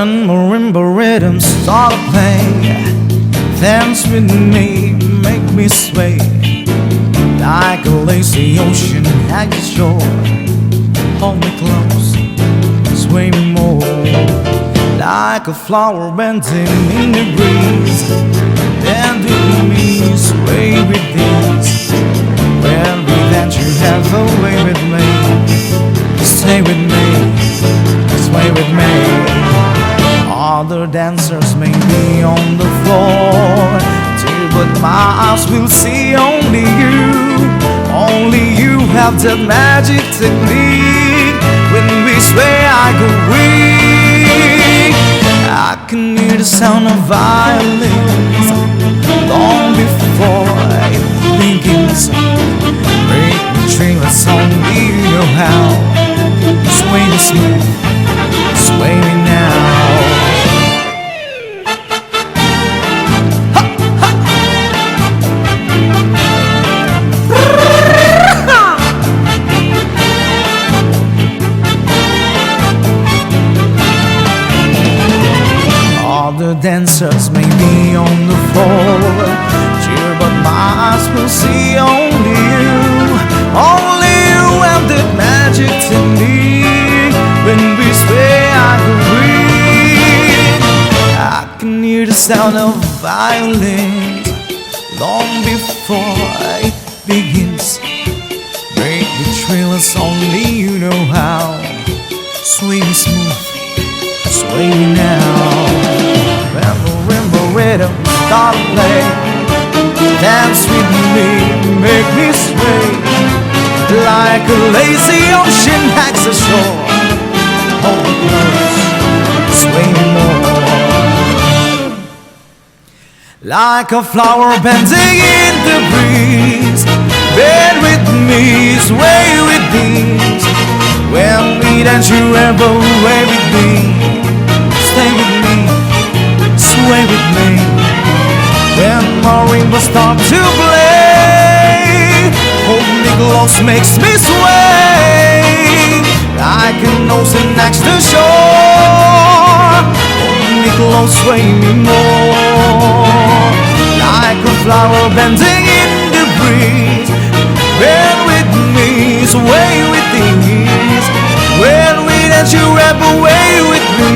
When marimba rhythms start to play, dance with me, make me sway like a lazy ocean at the shore. Hold me close, sway me more, like a flower bending in the breeze. Bend with me, sway with ease. When we venture, have a way with me. Stay with me, sway with me. Other dancers may be on the floor too, but my eyes will see only you. Only you have that magic technique. When we sway, I go weak. I can hear the sound of violins long before it begins. Break the dreamless, only you know how. Sway me smooth, sway me now. Other dancers may be on the floor, cheer, but my eyes will see only you. Only you have that magic technique. When we sway, I go weak. I can hear the sound of violins long before it begins. Break the trailers, only you know how. Sway me smooth, sway me now. Marimba rhythm start to play, dance with me, make me sway like a lazy ocean hugs the shore. Hold me close, sway me more, like a flower bending in the breeze. Bend with me, sway with ease. When we dance, you ever way with me. Stay with me, sway with me. When marimba start to play, hold me close, makes me sway like an ocean next to shore. Hold me close, sway me more, like a flower bending in the breeze. Bend with me, sway with ease. When we dance, you wrap away with me.